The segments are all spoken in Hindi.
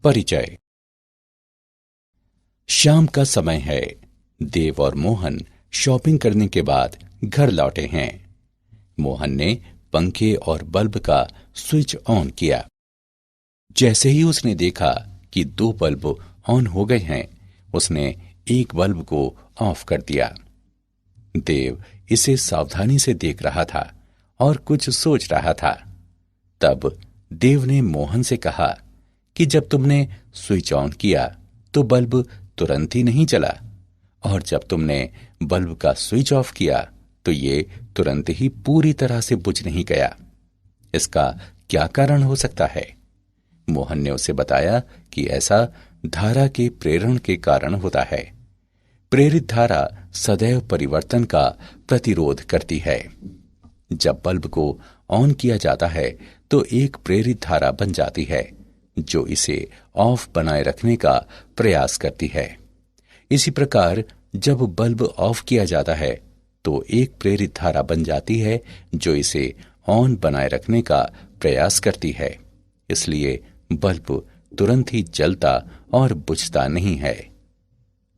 परिचय। शाम का समय है। देव और मोहन शॉपिंग करने के बाद घर लौटे हैं। मोहन ने पंखे और बल्ब का स्विच ऑन किया। जैसे ही उसने देखा कि 2 बल्ब ऑन हो गए हैं, उसने एक बल्ब को ऑफ कर दिया। देव इसे सावधानी से देख रहा था और कुछ सोच रहा था। तब देव ने मोहन से कहा कि जब तुमने स्विच ऑन किया तो बल्ब तुरंत ही नहीं चला, और जब तुमने बल्ब का स्विच ऑफ किया तो ये तुरंत ही पूरी तरह से बुझ नहीं गया। इसका क्या कारण हो सकता है? मोहन ने उसे बताया कि ऐसा धारा के प्रेरण के कारण होता है। प्रेरित धारा सदैव परिवर्तन का प्रतिरोध करती है। जब बल्ब को ऑन किया जाता है तो एक प्रेरित धारा बन जाती है जो इसे ऑफ बनाए रखने का प्रयास करती है। इसी प्रकार जब बल्ब ऑफ किया जाता है तो एक प्रेरित धारा बन जाती है जो इसे ऑन बनाए रखने का प्रयास करती है। इसलिए बल्ब तुरंत ही जलता और बुझता नहीं है।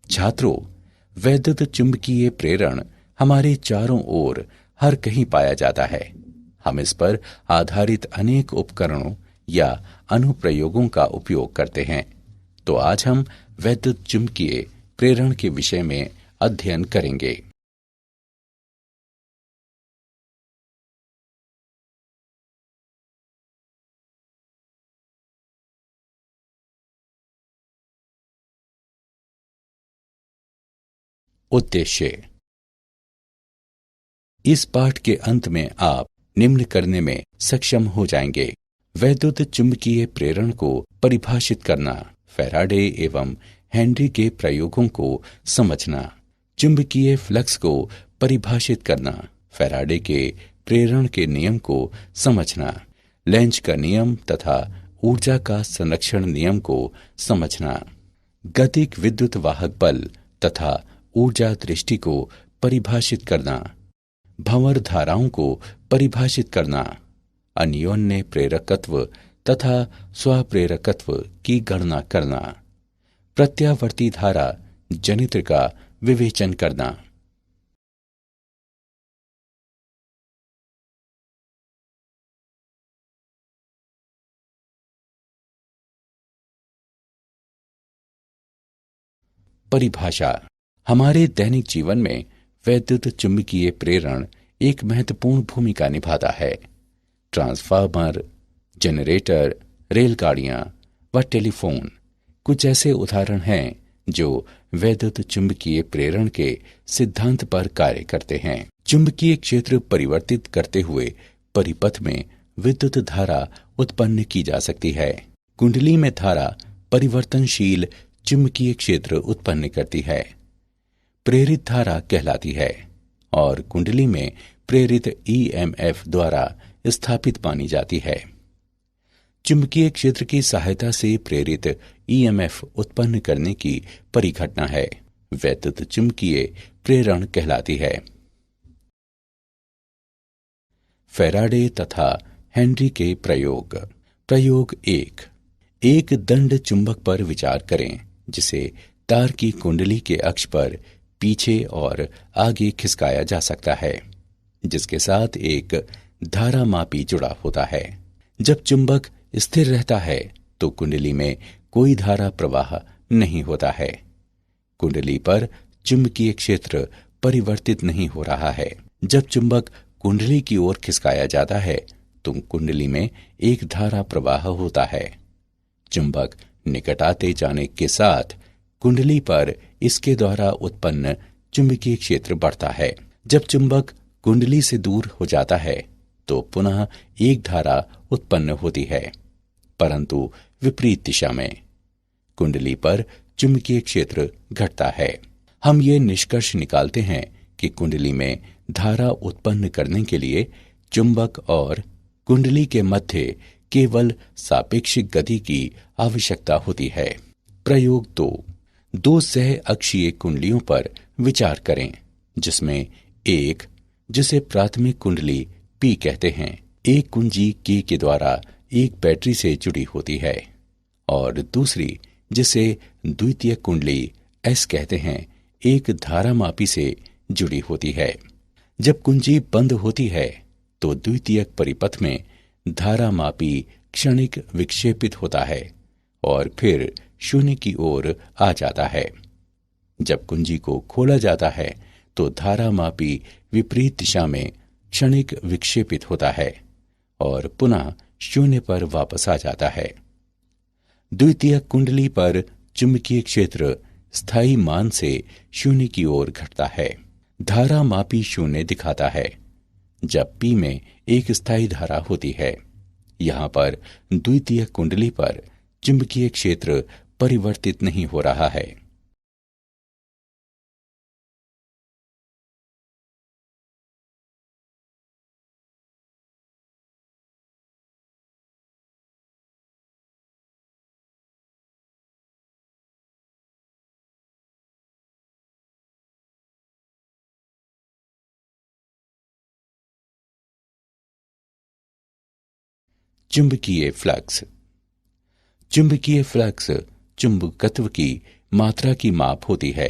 छात्रों, वैद्युत चुंबकीय प्रेरण हमारे चारों ओर हर कहीं पाया जाता है। हम इस पर आधारित अनेक उपकरणों या अनुप्रयोगों का उपयोग करते हैं। तो आज हम वैद्युत चुंबकीय प्रेरण के विषय में अध्ययन करेंगे। उद्देश्य। इस पाठ के अंत में आप निम्न करने में सक्षम हो जाएंगे: वैद्युत चुंबकीय प्रेरण को परिभाषित करना, फैराडे एवं हेनरी के प्रयोगों को समझना, चुंबकीय फ्लक्स को परिभाषित करना, फैराडे के प्रेरण के नियम को समझना, लेंज का नियम तथा ऊर्जा का संरक्षण नियम को समझना, गतिक विद्युत वाहक बल तथा ऊर्जा दृष्टि को परिभाषित करना, भंवर धाराओं को परिभाषित करना, अन्योन्य प्रेरकत्व तथा स्वप्रेरकत्व की गणना करना, प्रत्यावर्ती धारा जनित्र का विवेचन करना। परिभाषा। हमारे दैनिक जीवन में वैद्युत चुंबकीय प्रेरण एक महत्वपूर्ण भूमिका निभाता है। ट्रांसफार्मर, जनरेटर, रेलगाड़ियां व टेलीफोन कुछ ऐसे उदाहरण हैं जो वैद्युत चुंबकीय प्रेरण के सिद्धांत पर कार्य करते हैं। चुंबकीय क्षेत्र परिवर्तित करते हुए परिपथ में विद्युत धारा उत्पन्न की जा सकती है। कुंडली में धारा परिवर्तनशील चुंबकीय क्षेत्र उत्पन्न करती है, प्रेरित धारा कहलाती है, और कुंडली में प्रेरित ईएमएफ द्वारा स्थापित मानी जाती है। चुंबकीय क्षेत्र की सहायता से प्रेरित ईएमएफ उत्पन्न करने की परिघटना है वैद्युत चुंबकीय प्रेरण कहलाती है। फैराडे तथा हेनरी के प्रयोग। प्रयोग 1। एक दंड चुंबक पर विचार करें जिसे तार की कुंडली के अक्ष पर पीछे और आगे खिसकाया जा सकता है, जिसके साथ एक धारा मापी जुड़ा होता है। जब चुंबक स्थिर रहता है तो कुंडली में कोई धारा प्रवाह नहीं होता है। कुंडली पर चुंबकीय क्षेत्र परिवर्तित नहीं हो रहा है। जब चुंबक कुंडली की ओर खिसकाया जाता है तो कुंडली में एक धारा प्रवाह होता है। चुंबक निकट आते जाने के साथ कुंडली पर इसके द्वारा उत्पन्न चुंबकीय क्षेत्र बढ़ता है। जब चुंबक कुंडली से दूर हो जाता है तो पुनः एक धारा उत्पन्न होती है, परंतु विपरीत दिशा में। कुंडली पर चुंबकीय क्षेत्र घटता है। हम ये निष्कर्ष निकालते हैं कि कुंडली में धारा उत्पन्न करने के लिए चुंबक और कुंडली के मध्य केवल सापेक्षिक गति की आवश्यकता होती है। प्रयोग 2। 2 सह अक्षीय कुंडलियों पर विचार करें, जिसमें एक, जिसे प्राथमिक कुंडली P कहते हैं, एक कुंजी K के द्वारा एक बैटरी से जुड़ी होती है और दूसरी, जिसे द्वितीयक कुंडली एस कहते हैं, एक धारामापी से जुड़ी होती है। जब कुंजी बंद होती है तो द्वितीयक परिपथ में धारामापी क्षणिक विक्षेपित होता है और फिर शून्य की ओर आ जाता है। जब कुंजी को खोला जाता है तो धारामापी विपरीत दिशा में क्षणिक विक्षेपित होता है और पुनः शून्य पर वापस आ जाता है। द्वितीयक कुंडली पर चुंबकीय क्षेत्र स्थायी मान से शून्य की ओर घटता है। धारामापी शून्य दिखाता है जब P में एक स्थायी धारा होती है। यहाँ पर द्वितीयक कुंडली पर चुंबकीय क्षेत्र परिवर्तित नहीं हो रहा है। चुंबकीय फ्लक्स। चुंबकीय फ्लक्स चुंबकत्व की मात्रा की माप होती है,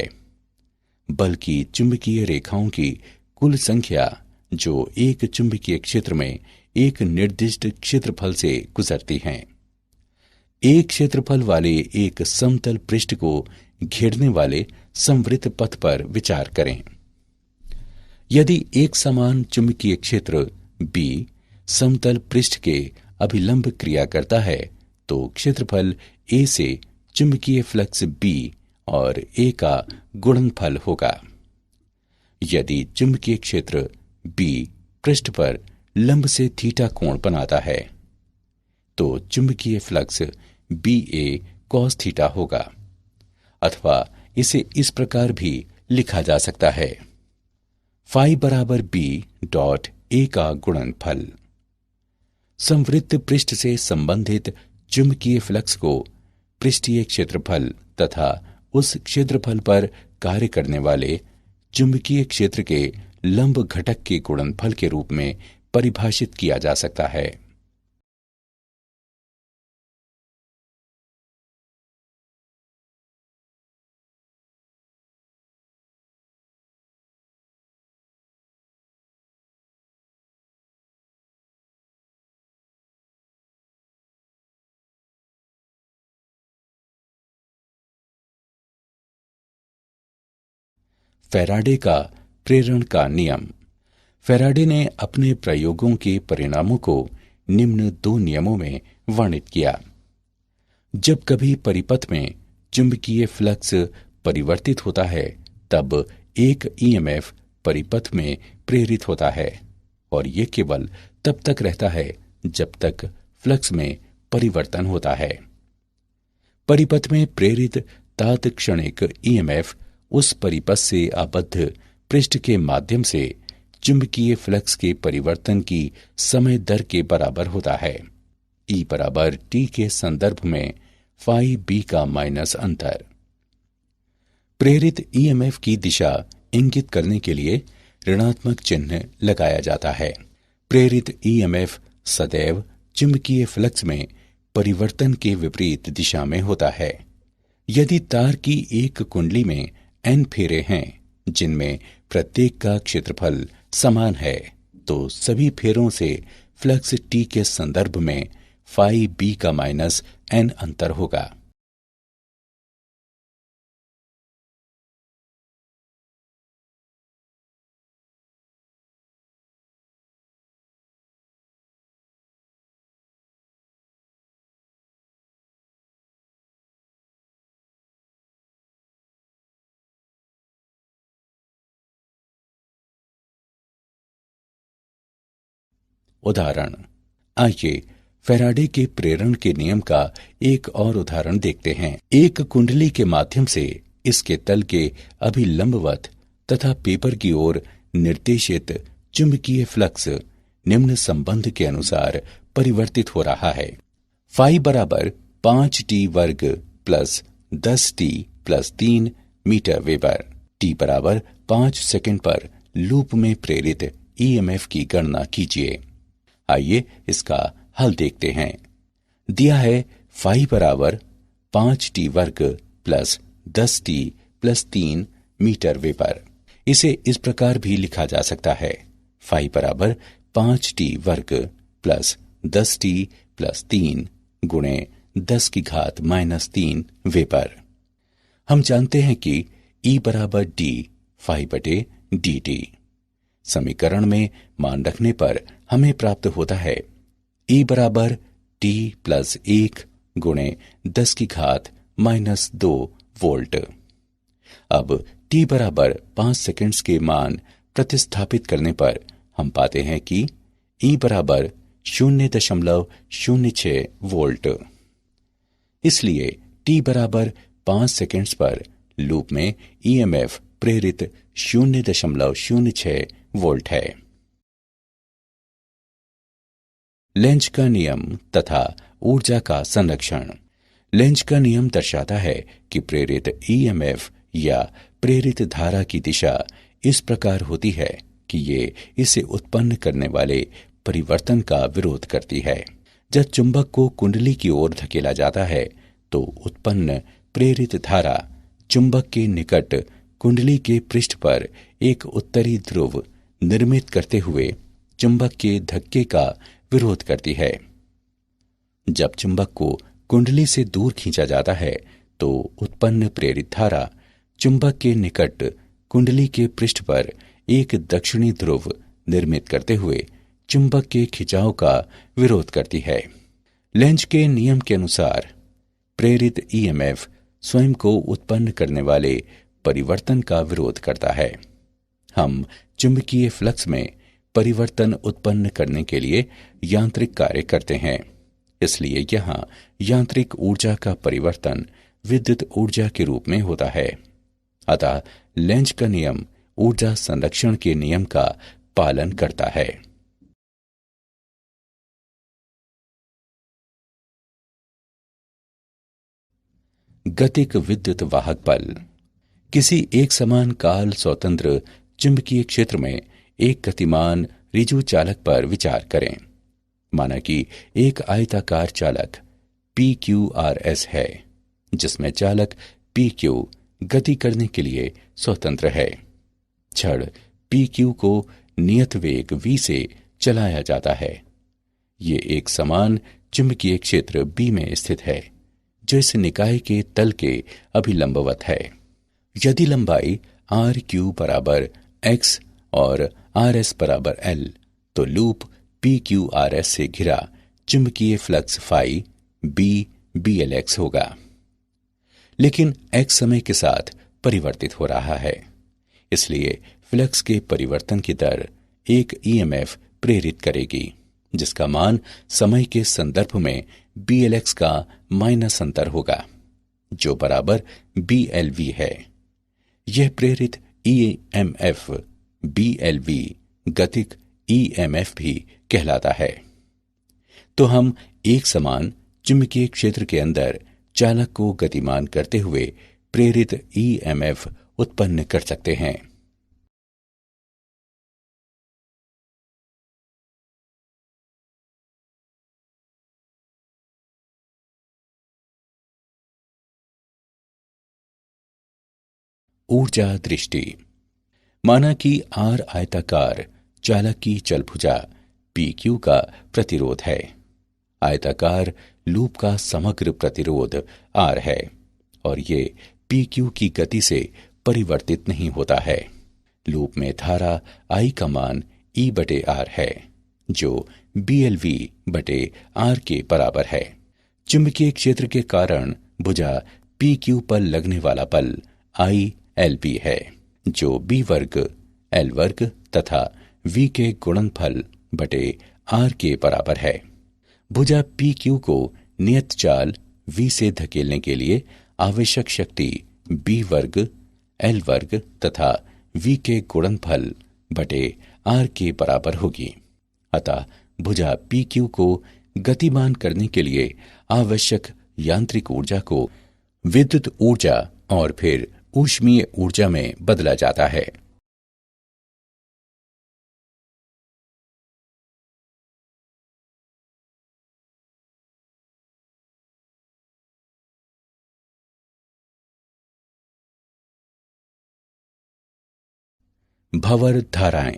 बल्कि चुंबकीय रेखाओं की कुल संख्या जो एक चुंबकीय क्षेत्र में एक निर्दिष्ट क्षेत्रफल से गुजरती हैं। एक क्षेत्रफल वाले एक समतल पृष्ठ को घेरने वाले समवृत्त पथ पर विचार करें। यदि एक समान चुंबकीय क्षेत्र B समतल पृष्ठ के अभिलंब क्रिया करता है तो क्षेत्रफल A से चुंबकीय फ्लक्स B और A का गुणनफल होगा। यदि चुंबकीय क्षेत्र B पृष्ठ पर लंब से थीटा कोण बनाता है तो चुंबकीय फ्लक्स BA cos थीटा होगा, अथवा इसे इस प्रकार भी लिखा जा सकता है, फाई बराबर B डॉट A का गुणनफल। समवृत्त पृष्ठ से संबंधित चुंबकीय फ्लक्स को पृष्ठीय क्षेत्रफल तथा उस क्षेत्रफल पर कार्य करने वाले चुंबकीय क्षेत्र के लंब घटक के गुणनफल के रूप में परिभाषित किया जा सकता है। फैराडे का प्रेरण का नियम। फैराडे ने अपने प्रयोगों के परिणामों को निम्न दो नियमों में वर्णित किया। जब कभी परिपथ में चुंबकीय फ्लक्स परिवर्तित होता है तब एक ईएमएफ परिपथ में प्रेरित होता है और यह केवल तब तक रहता है जब तक फ्लक्स में परिवर्तन होता है। परिपथ में प्रेरित तात्क्षणिक ईएमएफ उस परिपथ से आबद्ध पृष्ठ के माध्यम से चुंबकीय फ्लक्स के परिवर्तन की समय दर के बराबर होता है। E बराबर T के संदर्भ में फाई B का माइनस अंतर। प्रेरित ईएमएफ की दिशा इंगित करने के लिए ऋणात्मक चिन्ह लगाया जाता है। प्रेरित ईएमएफ सदैव चुंबकीय फ्लक्स में परिवर्तन के विपरीत दिशा में होता है। यदि तार की एक कुंडली में N फेरे हैं जिनमें प्रत्येक का क्षेत्रफल समान है तो सभी फेरों से फ्लक्स T के संदर्भ में फाई B का माइनस N अंतर होगा। उदाहरण। आइए फैराडे के प्रेरण के नियम का एक और उदाहरण देखते हैं। एक कुंडली के माध्यम से इसके तल के अभिलंबवत तथा पेपर की ओर निर्देशित चुंबकीय फ्लक्स निम्न संबंध के अनुसार परिवर्तित हो रहा है। फाई बराबर 5t वर्ग plus 10t plus 3 metre weber. t बराबर 5 सेकंड पर लूप में प्रेरित ईएमएफ की गणना कीजिए। आइए इसका हल देखते हैं। दिया है फाई बराबर 5t वर्ग plus 10t plus 3 metre weber. इसे इस प्रकार भी लिखा जा सकता है, फाई बराबर 5t वर्ग प्लस 10t प्लस 3 गुणे 10 की घात माइनस 3 वेबर। हम जानते हैं कि E बराबर d फाई बटे dt। समीकरण में मान रखने पर हमें प्राप्त होता है E बराबर t प्लस 1 गुणे 10 की घात माइनस 2 वोल्ट। अब t बराबर 5 सेकंड्स के मान प्रतिस्थापित करने पर हम पाते हैं कि E बराबर 0.06 वोल्ट। इसलिए t बराबर 5 सेकंड्स पर लूप में ईएमएफ प्रेरित 0.06 वोल्ट है। लेंज का नियम तथा ऊर्जा का संरक्षण। लेंज का नियम दर्शाता है कि प्रेरित ईएमएफ या प्रेरित धारा की दिशा इस प्रकार होती है कि ये इसे उत्पन्न करने वाले परिवर्तन का विरोध करती है। जब चुंबक को कुंडली की ओर धकेला जाता है तो उत्पन्न प्रेरित धारा चुंबक के निकट कुंडली के पृष्ठ पर एक उत्तरी ध्रुव निर्मित करते हुए चुंबक के धक्के का विरोध करती है। जब चुंबक को कुंडली से दूर खींचा जाता है तो उत्पन्न प्रेरित धारा चुंबक के निकट कुंडली के पृष्ठ पर एक दक्षिणी ध्रुव निर्मित करते हुए चुंबक के खिंचाव का विरोध करती है। लेंज के नियम के अनुसार प्रेरित ईएमएफ स्वयं को उत्पन्न करने वाले परिवर्तन का विरोध करता है। हम चुंबकीय फ्लक्स में परिवर्तन उत्पन्न करने के लिए यांत्रिक कार्य करते हैं, इसलिए यहां यांत्रिक ऊर्जा का परिवर्तन विद्युत ऊर्जा के रूप में होता है। अतः लेंज का नियम ऊर्जा संरक्षण के नियम का पालन करता है। गतिक विद्युत वाहक बल। किसी एक समान काल स्वतंत्र चुंबकीय क्षेत्र में एक गतिमान ऋजु चालक पर विचार करें। माना कि एक आयताकार चालक PQRS है, जिसमें चालक PQ गति करने के लिए स्वतंत्र है। छड़ PQ को नियत वेग v से चलाया जाता है। ये एक समान चुंबकीय क्षेत्र B में स्थित है, जो इस निकाय के तल के अभिलंबवत है। यदि लंबाई RQ बराबर x और RS बराबर L, तो लूप PQRS से घिरा चुंबकीय फ्लक्स फाई BLX होगा। लेकिन x समय के साथ परिवर्तित हो रहा है, इसलिए फ्लक्स के परिवर्तन की दर एक ईएमएफ प्रेरित करेगी, जिसका मान समय के संदर्भ में BLX का माइनस अंतर होगा, जो बराबर BLV है। यह प्रेरित ईएमएफ BLV गतिक ईएमएफ भी कहलाता है। तो हम एक समान चुंबकीय क्षेत्र के अंदर चालक को गतिमान करते हुए प्रेरित ईएमएफ उत्पन्न कर सकते हैं। ऊर्जा दृष्टि। माना कि R आयताकार चालक की चलभुजा PQ का प्रतिरोध है। आयताकार लूप का समग्र प्रतिरोध R है और ये PQ की गति से परिवर्तित नहीं होता है। लूप में धारा I का मान E बटे R है, जो BLV बटे R के बराबर है। चुंबकीय क्षेत्र के कारण भुजा PQ पर लगने वाला बल ILB है, जो B वर्ग L वर्ग तथा V के गुणनफल बटे R के बराबर है। भुजा PQ को नियत चाल V से धकेलने के लिए आवश्यक शक्ति B वर्ग L वर्ग तथा V के गुणनफल बटे R के बराबर होगी। अतः भुजा PQ को गतिमान करने के लिए आवश्यक यांत्रिक ऊर्जा को विद्युत ऊर्जा और फिर ऊष्मीय ऊर्जा में बदला जाता है। भंवर धाराएं।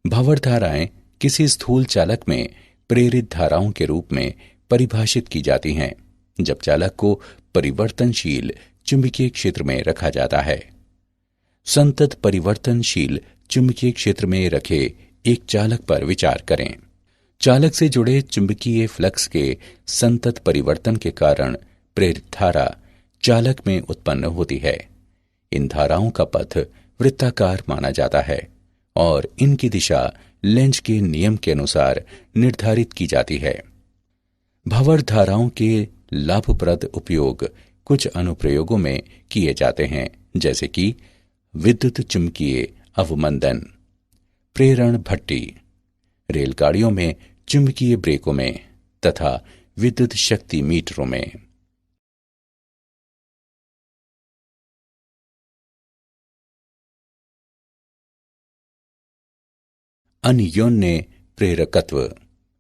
भंवर धाराएं किसी स्थूल चालक में प्रेरित धाराओं के रूप में परिभाषित की जाती हैं जब चालक को परिवर्तनशील चुंबकीय क्षेत्र में रखा जाता है। संतत परिवर्तनशील चुंबकीय क्षेत्र में रखे एक चालक पर विचार करें। चालक से जुड़े चुंबकीय फ्लक्स के संतत परिवर्तन के कारण प्रेरित धारा चालक में उत्पन्न होती है। इन धाराओं का पथ वृत्ताकार माना जाता है और इनकी दिशा लेंज के नियम के अनुसार निर्धारित की जाती है। भंवर धाराओं के लाभप्रद उपयोग कुछ अनुप्रयोगों में किए जाते हैं, जैसे कि विद्युत चुंबकीय अवमंदन, प्रेरण भट्टी, रेलगाड़ियों में चुंबकीय ब्रेकों में तथा विद्युत शक्ति मीटरों में। अन्योन्य प्रेरकत्व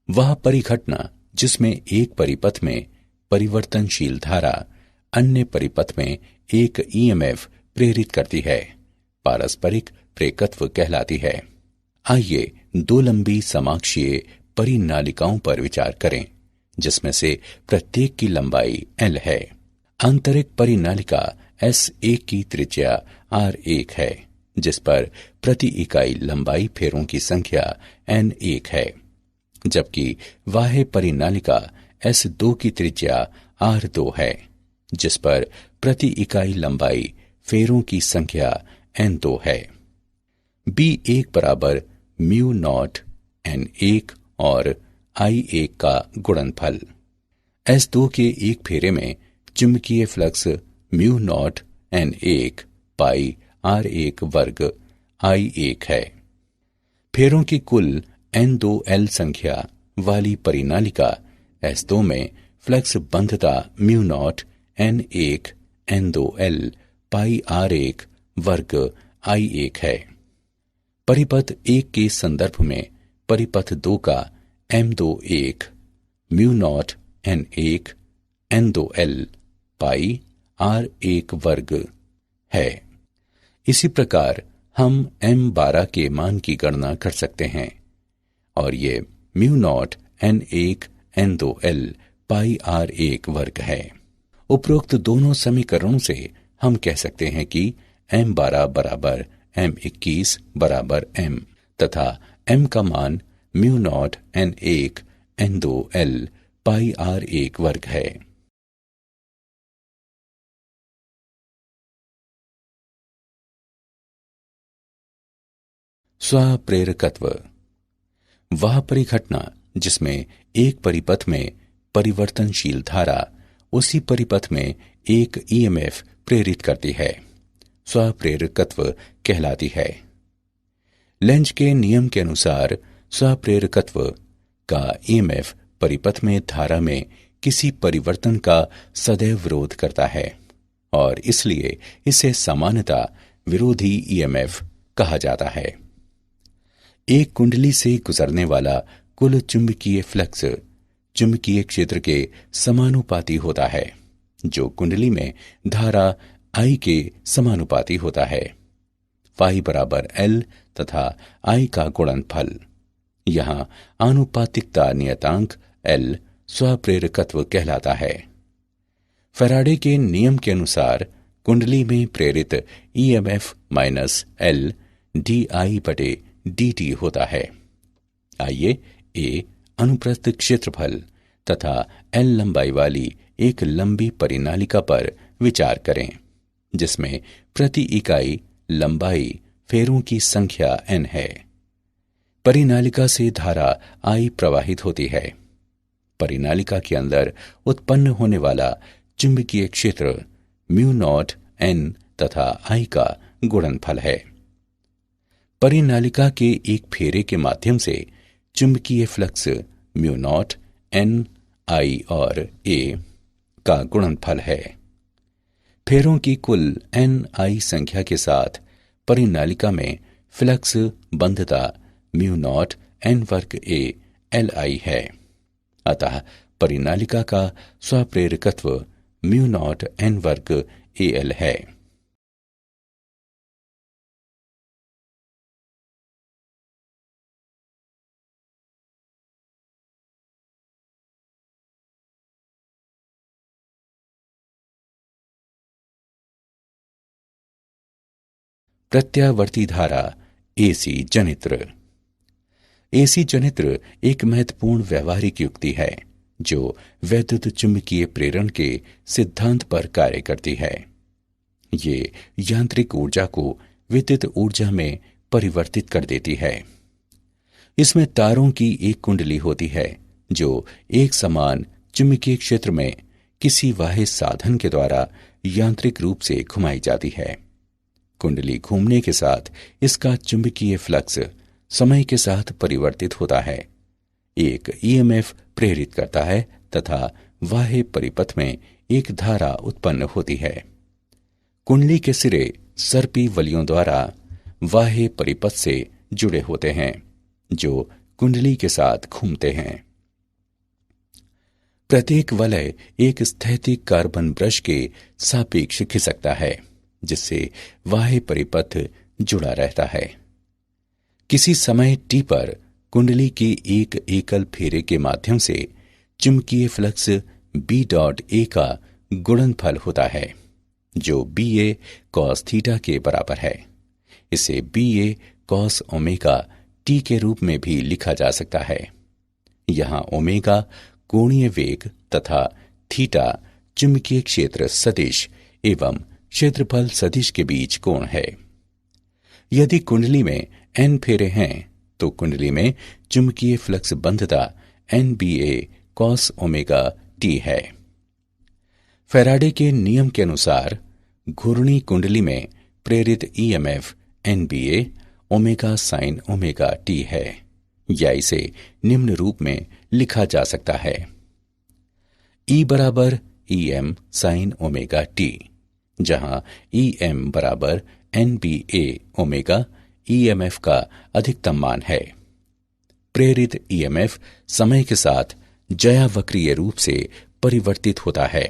वह परिघटना जिसमें एक परिपथ में परिवर्तनशील धारा अन्य परिपथ में एक ईएमएफ प्रेरित करती है, पारस्परिक प्रेरकत्व कहलाती है। आइए दो लंबी समाक्षीय परिनालिकाओं पर विचार करें, जिसमें से प्रत्येक की लंबाई L है। आंतरिक परिनालिका S1 की त्रिज्या R1 है, जिस पर प्रति इकाई लंबाई फेरों की संख्या N1 है, जबकि बाह्य परिनालिका S2 की त्रिज्या R2 है, जिस पर प्रति इकाई लंबाई फेरों की संख्या N2 है। B1 बराबर म्यू नॉट N1 और I1 का गुणनफल। S2 के एक फेरे में चुंबकीय फ्लक्स म्यू नॉट N1 पाई R1 वर्ग I1 है। फेरों की कुल N2L संख्या वाली परिनालिका S2 में फ्लक्स बंधता mu nought N1 N2L pi R1 वर्ग I1 है। परिपथ 1 के संदर्भ में परिपथ 2 का M21 mu nought N1 N2L pi R1 वर्ग है। इसी प्रकार हम M12 के मान की गणना कर सकते हैं और ये mu nought N1 N2L pi R1 वर्ग है। उपरोक्त दोनों समीकरणों से हम कह सकते हैं कि M12 बराबर M21 बराबर M तथा M का मान mu nought N1 N2L pi R1 वर्ग है। स्वप्रेरकत्व वह परिघटना जिसमें एक परिपथ में परिवर्तनशील धारा उसी परिपथ में एक ईएमएफ प्रेरित करती है, स्वप्रेरकत्व कहलाती है। लेंज के नियम के अनुसार स्वप्रेरकत्व का ईएमएफ परिपथ में धारा में किसी परिवर्तन का सदैव विरोध करता है और इसलिए इसे सामान्यतः विरोधी ईएमएफ कहा जाता है। एक कुंडली से गुजरने वाला कुल चुंबकीय फ्लक्स चुंबकीय क्षेत्र के समानुपाती होता है, जो कुंडली में धारा I के समानुपाती होता है। फाई बराबर L तथा I का गुणनफल। यहां आनुपातिकता नियतांक L स्वप्रेरकत्व कहलाता है। फैराडे के नियम के अनुसार कुंडली में प्रेरित ईएमएफ माइनस L DI बटे dt होता है। आइए A अनुप्रस्थ क्षेत्रफल तथा L लंबाई वाली एक लंबी परिनालिका पर विचार करें, जिसमें प्रति इकाई लंबाई फेरों की संख्या N है। परिनालिका से धारा I प्रवाहित होती है। परिनालिका के अंदर उत्पन्न होने वाला चुंबकीय क्षेत्र म्यू नॉट N तथा I का गुणनफल है। परिनालिका के एक फेरे के माध्यम से चुंबकीय flux mu naught N I और A का गुणनफल है। फेरों की कुल Ni संख्या के साथ परिनालिका में फ्लक्स बंधता म्यू नॉट N वर्ग A Li है। अतः परिनालिका का स्वप्रेरकत्व म्यू नॉट N वर्ग AL है। प्रत्यावर्ती धारा एसी जनित्र। एसी जनित्र एक महत्वपूर्ण व्यवहारिक युक्ति है जो वैद्युत चुंबकीय प्रेरण के सिद्धांत पर कार्य करती है। ये यांत्रिक ऊर्जा को विद्युत ऊर्जा में परिवर्तित कर देती है। इसमें तारों की एक कुंडली होती है जो एक समान चुंबकीय क्षेत्र में किसी बाह्य साधन के द्वारा यांत्रिक रूप से घुमाई जाती है। कुंडली घूमने के साथ इसका चुंबकीय फ्लक्स समय के साथ परिवर्तित होता है, एक ईएमएफ प्रेरित करता है तथा बाह्य परिपथ में एक धारा उत्पन्न होती है। कुंडली के सिरे सर्पी वलियों द्वारा बाह्य परिपथ से जुड़े होते हैं जो कुंडली के साथ घूमते हैं। प्रत्येक वलय एक स्थैतिक कार्बन ब्रश के सापेक्ष खिसकता है जिससे बाह्य परिपथ जुड़ा रहता है। किसी समय t पर कुंडली के एक एकल फेरे के माध्यम से चुंबकीय फ्लक्स b डॉट a का गुणनफल होता है जो ba cos थीटा के बराबर है। इसे ba cos ओमेगा t के रूप में भी लिखा जा सकता है। यहाँ ओमेगा कोणीय वेग तथा थीटा चुंबकीय क्षेत्र सदिश एवं क्षेत्रफल सदिश के बीच कोण है। यदि कुंडली में n फेरे हैं तो कुंडली में चुंबकीय फ्लक्स बंधता NBA cos ओमेगा t है। फैराडे के नियम के अनुसार घूर्णी कुंडली में प्रेरित EMF NBA omega sin omega t है, या इसे निम्न रूप में लिखा जा सकता है। E बराबर EM sin ओमेगा t, जहां EM बराबर NBA ओमेगा ईएमएफ का अधिकतम मान है। प्रेरित ईएमएफ समय के साथ ज्यावक्रीय रूप से परिवर्तित होता है।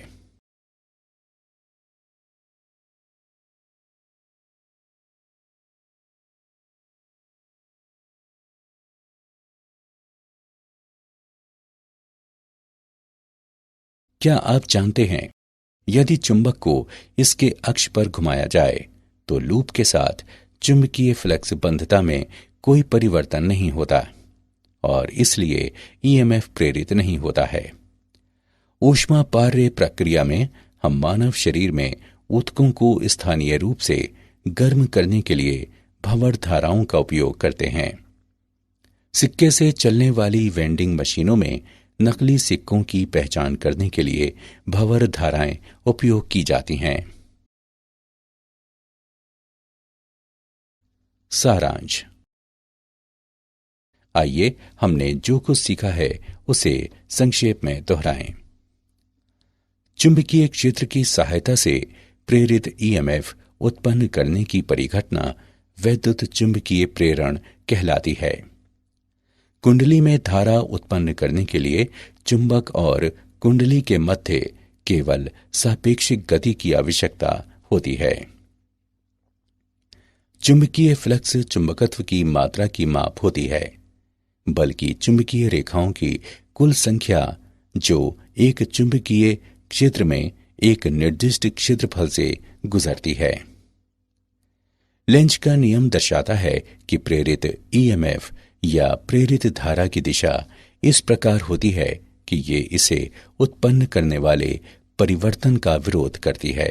क्या आप जानते हैं, यदि चुंबक को इसके अक्ष पर घुमाया जाए तो लूप के साथ चुंबकीय फ्लक्स बंधता में कोई परिवर्तन नहीं होता और इसलिए ईएमएफ प्रेरित नहीं होता है। ऊष्मापार्य प्रक्रिया में हम मानव शरीर में ऊतकों को स्थानीय रूप से गर्म करने के लिए भंवर धाराओं का उपयोग करते हैं। सिक्के से चलने वाली वेंडिंग मशीनों में नकली सिक्कों की पहचान करने के लिए भंवर धाराएं उपयोग की जाती हैं। सारांश। आइए हमने जो कुछ सीखा है उसे संक्षेप में दोहराएं। चुंबकीय क्षेत्र की सहायता से प्रेरित ईएमएफ उत्पन्न करने की परिघटना वैद्युत चुंबकीय प्रेरण कहलाती है। कुंडली में धारा उत्पन्न करने के लिए चुंबक और कुंडली के मध्य केवल सापेक्षिक गति की आवश्यकता होती है। चुंबकीय फ्लक्स चुंबकत्व की मात्रा की माप होती है, बल्कि चुंबकीय रेखाओं की कुल संख्या जो एक चुंबकीय क्षेत्र में एक निर्दिष्ट क्षेत्रफल से गुजरती है। लेंज का नियम दर्शाता है कि प्रेरित ईएमएफ या प्रेरित धारा की दिशा इस प्रकार होती है कि ये इसे उत्पन्न करने वाले परिवर्तन का विरोध करती है।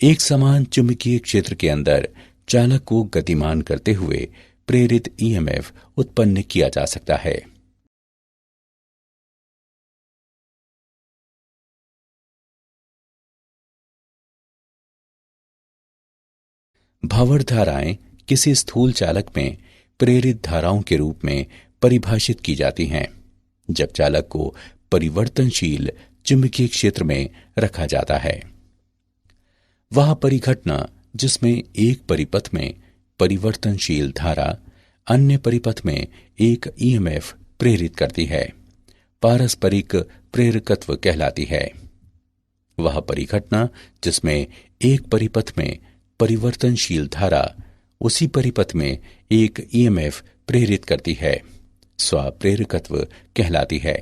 एक समान चुंबकीय क्षेत्र के अंदर चालक को गतिमान करते हुए प्रेरित ईएमएफ उत्पन्न किया जा सकता है। भंवर धाराएं किसी स्थूल चालक में प्रेरित धाराओं के रूप में परिभाषित की जाती हैं जब चालक को परिवर्तनशील चुंबकीय क्षेत्र में रखा जाता है। वह परिघटना जिसमें एक परिपथ में परिवर्तनशील धारा अन्य परिपथ में एक ईएमएफ प्रेरित करती है, पारस्परिक प्रेरकत्व कहलाती है। वह परिघटना जिसमें एक परिपथ में परिवर्तनशील धारा उसी परिपथ में एक ईएमएफ प्रेरित करती है, स्वप्रेरकत्व कहलाती है।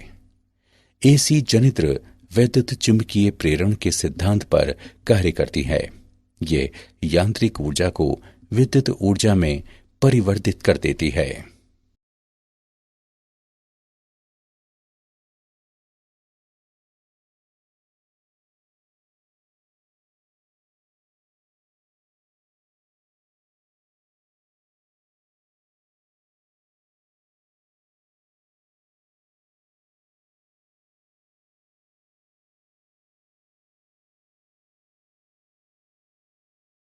एसी जनित्र वैद्युत चुंबकीय प्रेरण के सिद्धांत पर कार्य करती है। ये यांत्रिक ऊर्जा को विद्युत ऊर्जा में परिवर्तित कर देती है।